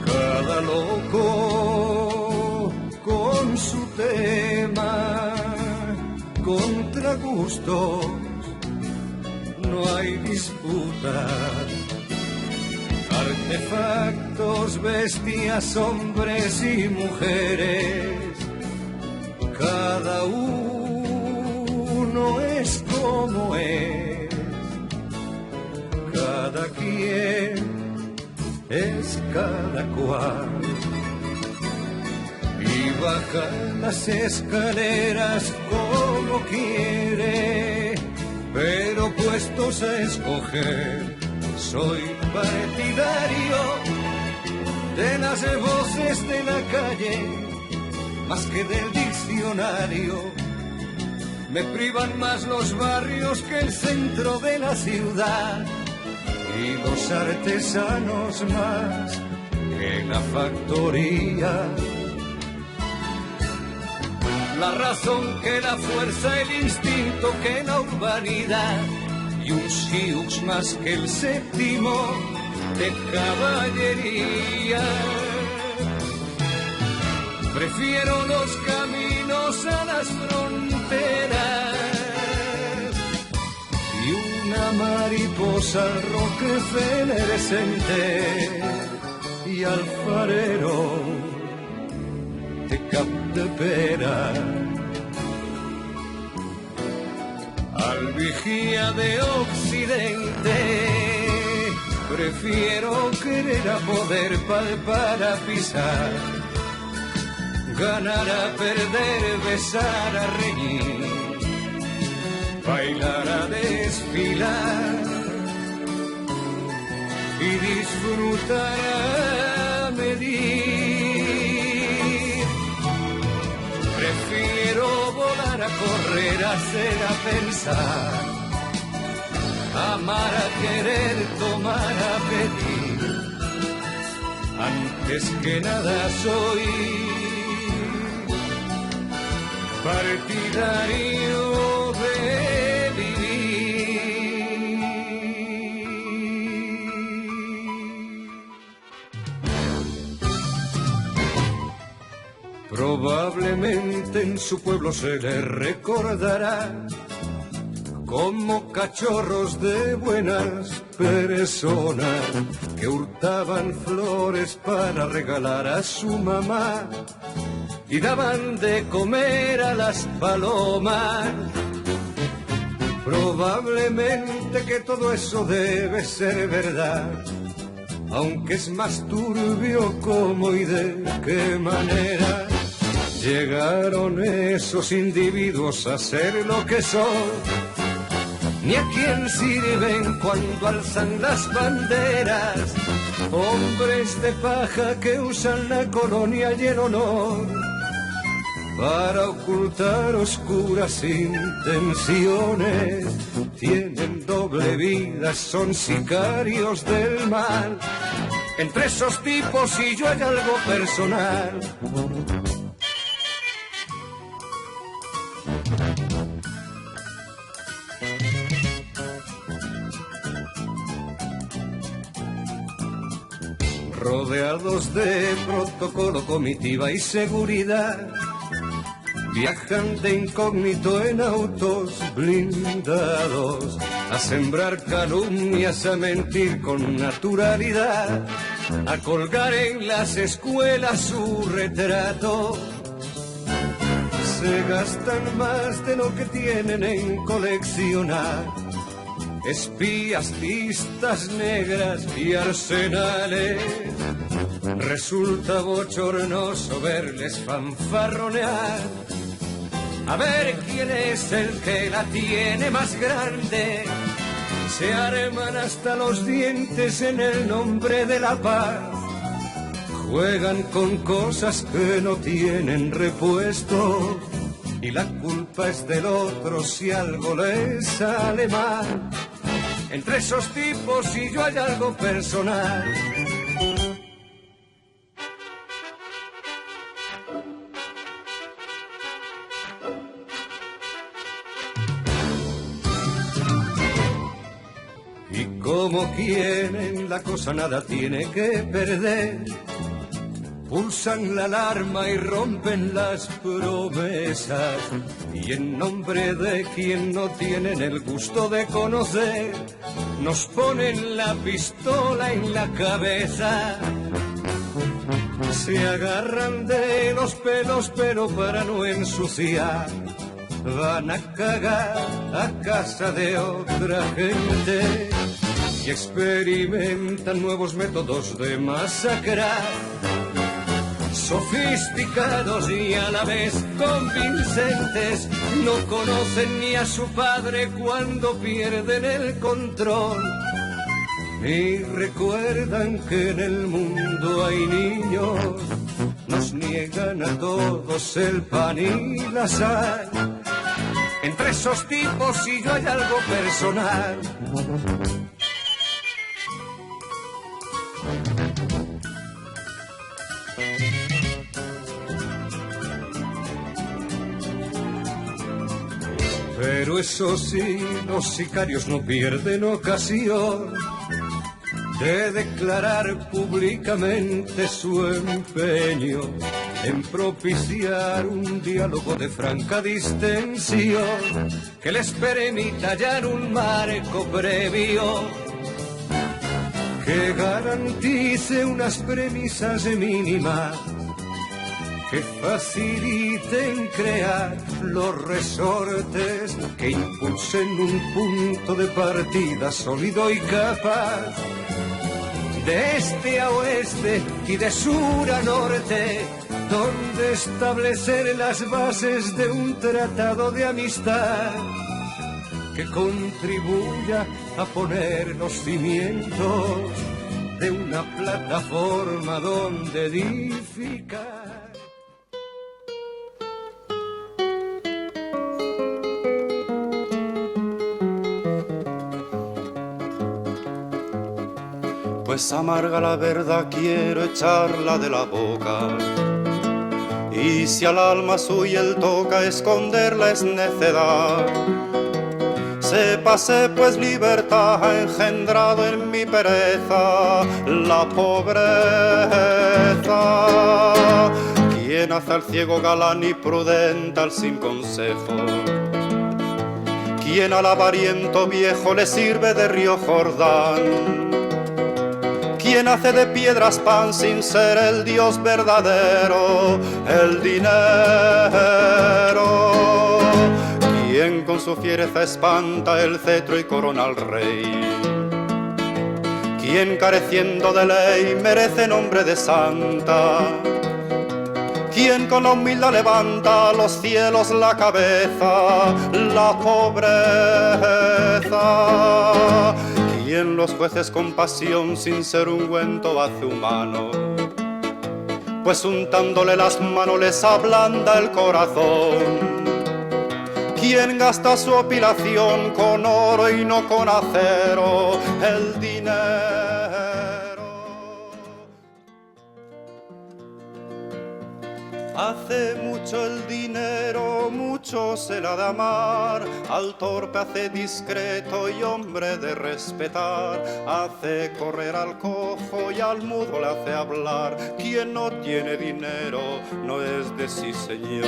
Cada loco con su tema, contra gustos no hay disputa. Artefactos, bestias, hombres y mujeres, cada uno es como es, cada quien es cada cual, y baja las escaleras como quiere, pero puestos a escoger, soy partidario de las voces de la calle, más que del diccionario. Me privan más los barrios que el centro de la ciudad, y los artesanos más que la factoría. La razón que la fuerza, el instinto que la urbanidad, y un siux más que el séptimo de caballería. Prefiero los caminos a las fronteras y una mariposa al Rockefeller Center y alfarero de Capdepera. Al vigía de Occidente prefiero querer a poder, palpar a pisar, ganar a perder, besar a reñir, bailar a desfilar y disfrutar a medir. Prefiero volar a correr, a hacer, a pensar, amar a querer, tomar a pedir. Antes que nada soy partidario de vivir. Probablemente en su pueblo se le recordará como cachorros de buenas personas que hurtaban flores para regalar a su mamá y daban de comer a las palomas. Probablemente que todo eso debe ser verdad, aunque es más turbio cómo y de qué manera llegaron esos individuos a ser lo que son, ni a quién sirven cuando alzan las banderas, hombres de paja que usan la colonia y el honor para ocultar oscuras intenciones. Tienen doble vida, son sicarios del mal. Entre esos tipos y yo hay algo personal. Rodeados de protocolo, comitiva y seguridad, viajan de incógnito en autos blindados, a sembrar calumnias, a mentir con naturalidad, a colgar en las escuelas su retrato. Se gastan más de lo que tienen en coleccionar espías, listas negras y arsenales. Resulta bochornoso verles fanfarronear, a ver quién es el que la tiene más grande. Se arman hasta los dientes en el nombre de la paz, juegan con cosas que no tienen repuesto, y la culpa es del otro si algo les sale mal. Entre esos tipos y yo hay algo personal. como quien en la cosa nada tiene que perder. Pulsan la alarma y rompen las promesas, y en nombre de quien no tienen el gusto de conocer, nos ponen la pistola en la cabeza. Se agarran de los pelos pero para no ensuciar, van a cagar a casa de otra gente y experimentan nuevos métodos de masacrar, sofisticados y a la vez convincentes. No conocen ni a su padre cuando pierden el control, ni recuerdan que en el mundo hay niños. Nos niegan a todos el pan y la sal. Entre esos tipos y yo hay algo personal. Pero eso sí, los sicarios no pierden ocasión de declarar públicamente su empeño en propiciar un diálogo de franca distensión que les permita hallar un marco previo que garantice unas premisas mínimas que faciliten crear los resortes que impulsen un punto de partida sólido y capaz de este a oeste y de sur a norte, donde establecer las bases de un tratado de amistad que contribuya a poner los cimientos de una plataforma donde edificar. Pues amarga la verdad quiero echarla de la boca, y si al alma suya el toca esconderla es necedad. Sépase pues libertad ha engendrado en mi pereza la pobreza. Quien hace al ciego galán y prudente al sin consejo, quien al avariento viejo le sirve de río Jordán, quien hace de piedras pan sin ser el Dios verdadero, el dinero, quien con su fiereza espanta el cetro y corona al rey, quien careciendo de ley merece nombre de santa, quien con la humildad levanta a los cielos la cabeza, la pobreza, quien los jueces con pasión sin ser ungüento hace humano, pues untándole las manos les ablanda el corazón, quien gasta su opilación con oro y no con acero, el dinero. Hace mucho el dinero, mucho se la da amar, al torpe hace discreto y hombre de respetar, hace correr al cojo y al mudo le hace hablar, quien no tiene dinero no es de sí señor.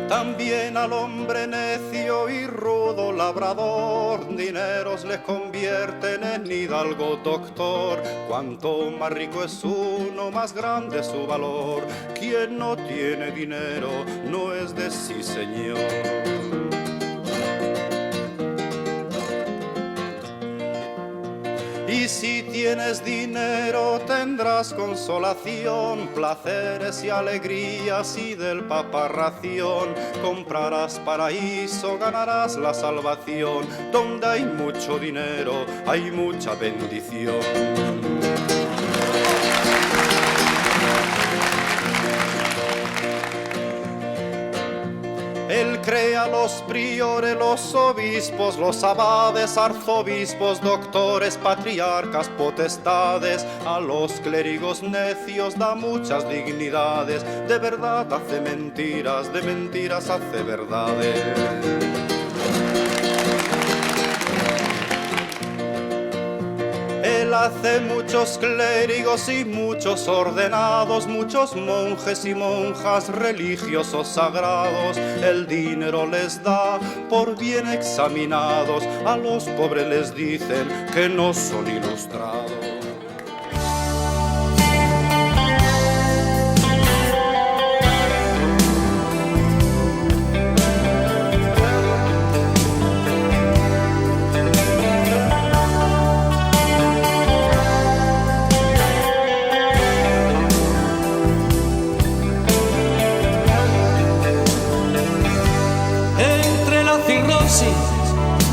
También al hombre necio y rudo labrador, dineros le convierten en hidalgo doctor. Cuanto más rico es uno, más grande su valor. Quien no tiene dinero no es de sí señor. Y si tienes dinero tendrás consolación, placeres y alegrías y del Papa ración. Comprarás paraíso, ganarás la salvación. Donde hay mucho dinero hay mucha bendición. El crea los priores, los obispos, los abades, arzobispos, doctores, patriarcas, potestades. A los clérigos necios da muchas dignidades. De verdad hace mentiras, de mentiras hace verdades. Él hace muchos clérigos y muchos ordenados, muchos monjes y monjas religiosos sagrados. El dinero les da por bien examinados, a los pobres les dicen que no son ilustrados.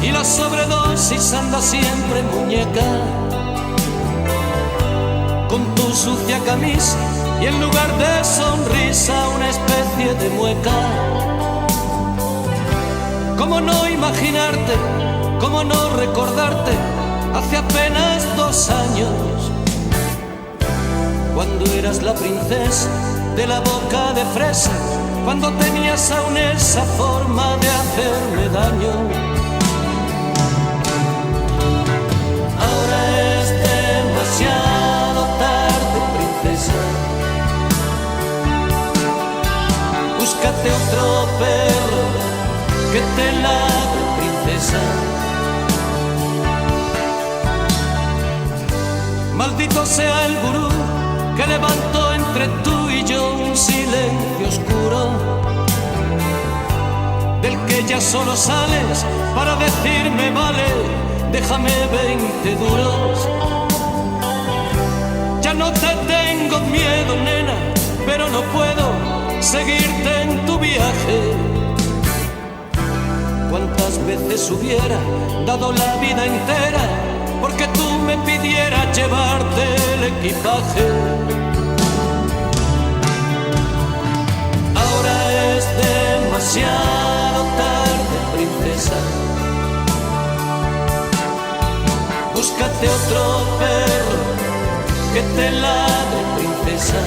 Y la sobredosis anda siempre muñeca, con tu sucia camisa y en lugar de sonrisa una especie de mueca. ¿Cómo no imaginarte, cómo no recordarte hace apenas 2 años, cuando eras la princesa de la boca de fresa, cuando tenías aún esa forma de hacerme daño? Ahora es demasiado tarde, princesa. Búscate otro perro que te ladre, princesa. Maldito sea el gurú que levantó entre tú y yo un silencio oscuro, del que ya solo sales para decirme vale, déjame 20 duros. Ya no te tengo miedo, nena, pero no puedo seguirte en tu viaje. ¿Cuántas veces hubiera dado la vida entera porque tú me pidieras llevarte el equipaje? Ahora es demasiado tarde, princesa. Búscate otro perro que te ladre, princesa.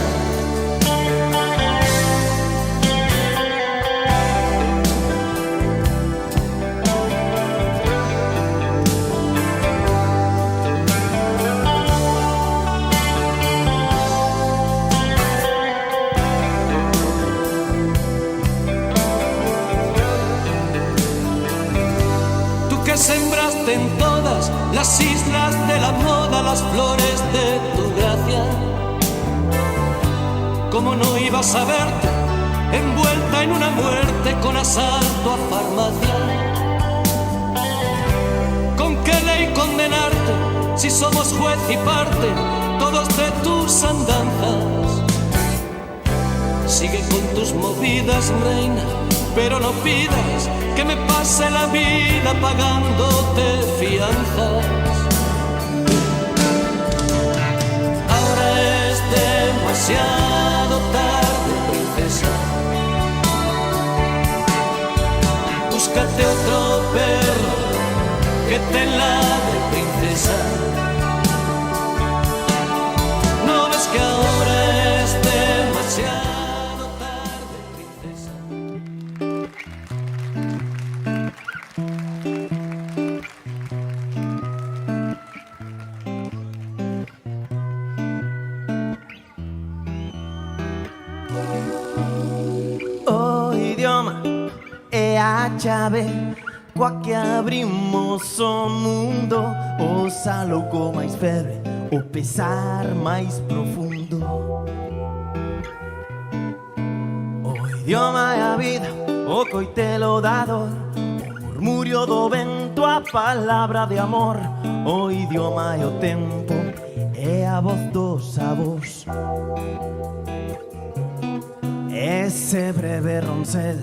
Sembraste en todas las islas de la moda las flores de tu gracia. ¿Cómo no ibas a verte envuelta en una muerte con asalto a farmacia? ¿Con qué ley condenarte si somos juez y parte todos de tus andanzas? Sigue con tus movidas, reina, pero no pidas que me pase la vida pagándote fianzas. Ahora es demasiado tarde, princesa. Búscate otro perro que te ladre, princesa. ¿No ves que ahora es demasiado? Chave, qua che avremmo so mundo, o saloco mais febre, o pesar mais profundo. O idioma é a vida, o coitelo da dor, o murmurio do vento, a palabra de amor. O idioma é o tempo, é a voz dos avós. Ese breve roncel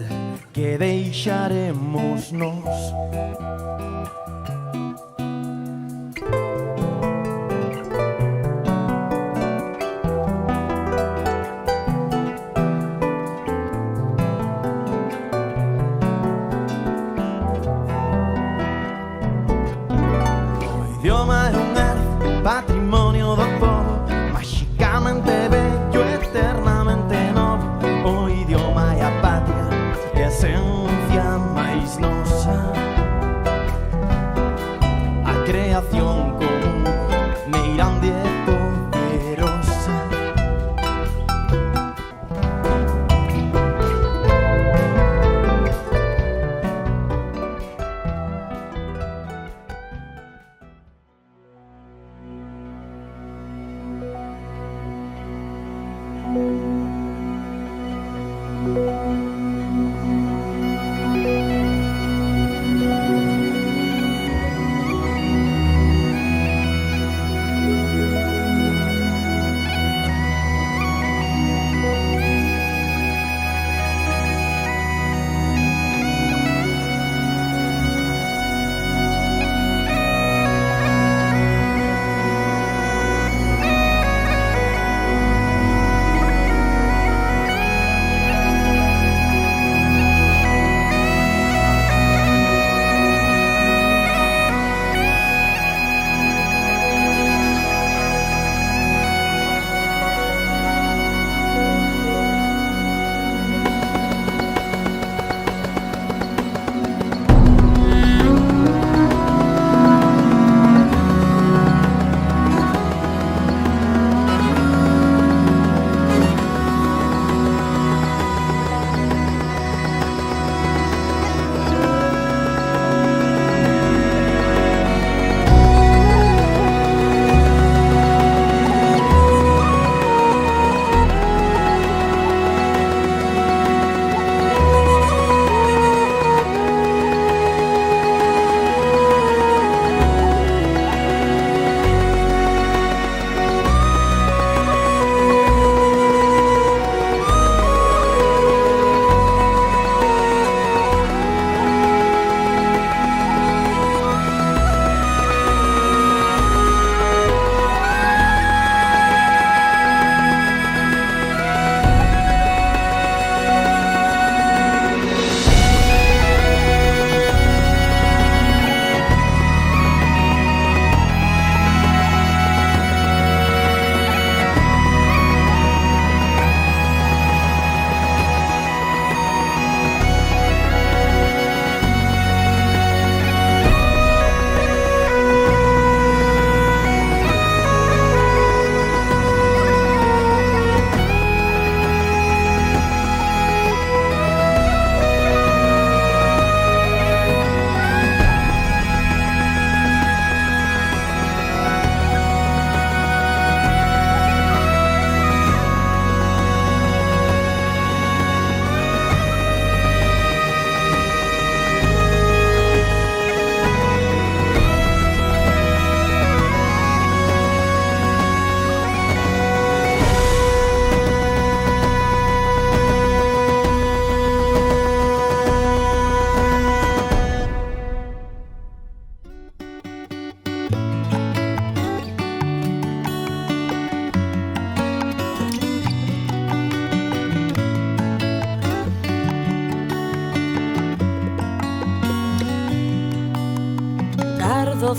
que deixaremos nós. idioma é un erro, patrimonio do povo, máxicamente bello, eternamente novo. O idioma é a patria, é a esencia máis nosa, a creación común, meirande e poderosa.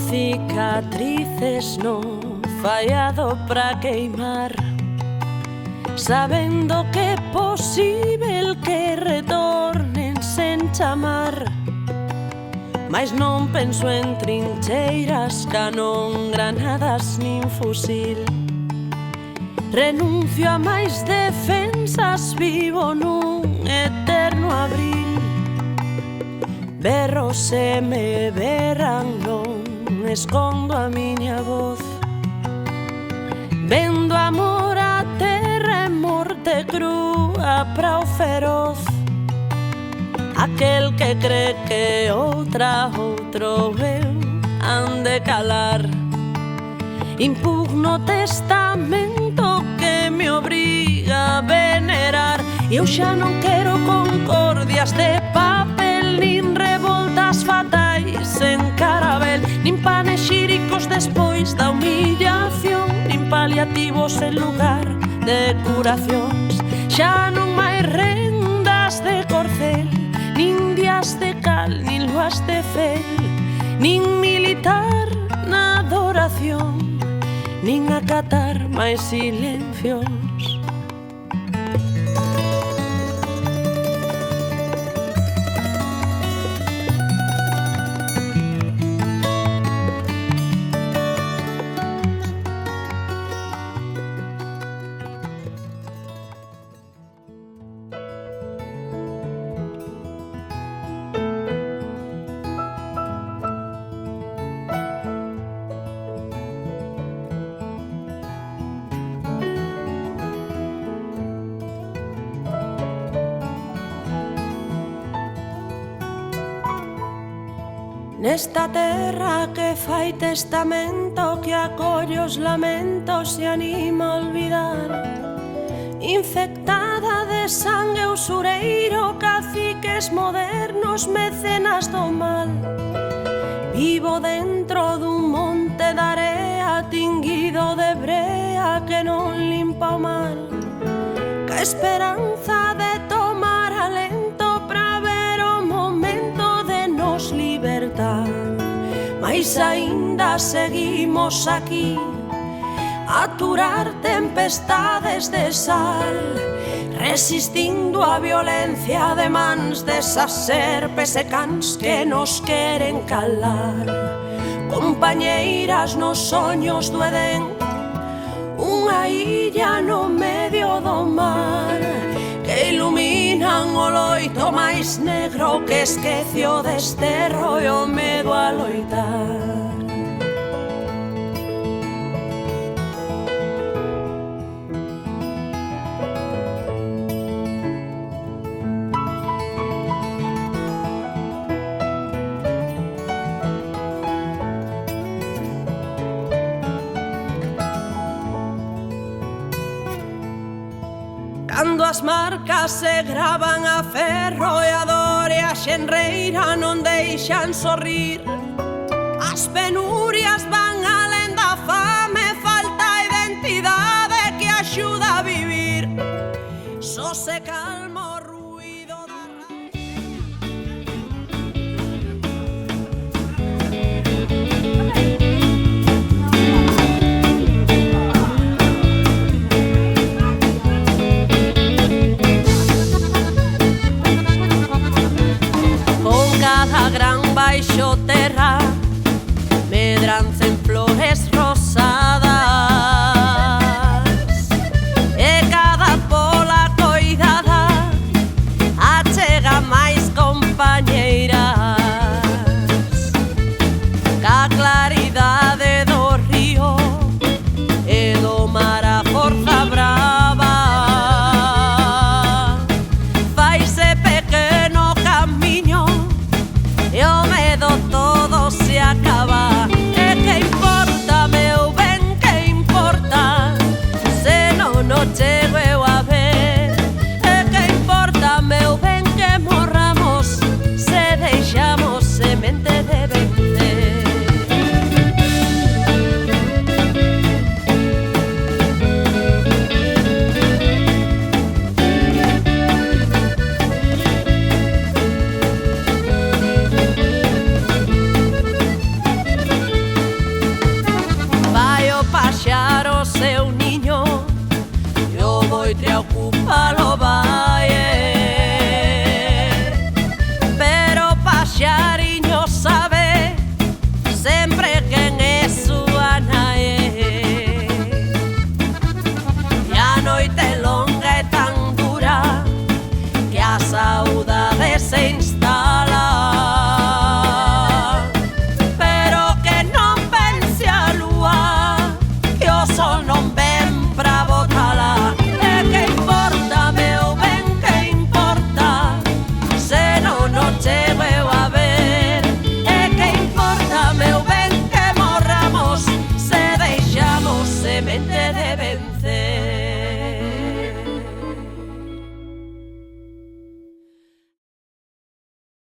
Cicatrices no fallado pra queimar, sabendo que é posible que retornen sen chamar. Mais non penso en trincheiras, canón, granadas nin fusil. Renuncio a máis defensas, vivo nun eterno abril. Berro se me berran, non escondo a miña voz. Vendo amor a terra e morte crúa pra o feroz. Aquel que cree que outra outro eu han de calar. Impugno testamento que me obriga a venerar. E eu xa non quero concordias de papel, nin revoltas fatais en carabel, nin panexíricos despois da humillación, nin paliativos en lugar de curacións. Xa non máis rendas de corcel, nin días de cal, nin luas de fel, nin militar nado canción, nin acatar máis silencios. Nesta terra que fai testamento, que acolle os lamentos e anima a olvidar, infectada de sangue usureiro, caciques modernos, mecenas do mal. Vivo dentro dun monte de area tinguido de brea que non limpa o mar, ca esperanza de tomar alento pra ver o momento de nos libertar. Mais aínda seguimos aquí a aturar tempestades de sal, resistindo a violencia de mans desas serpes e cans que nos queren calar. Compañeiras nos soños do Edén, unha illa no medio do mar, que iluminan o loito máis negro que esquece o desterro e o medo a loitar. Cando as marcas se gravan a ferro e a dor e a xenreira non deixan sorrir, as penurias van alén da fame, falta identidade que axuda a vivir, só se calma.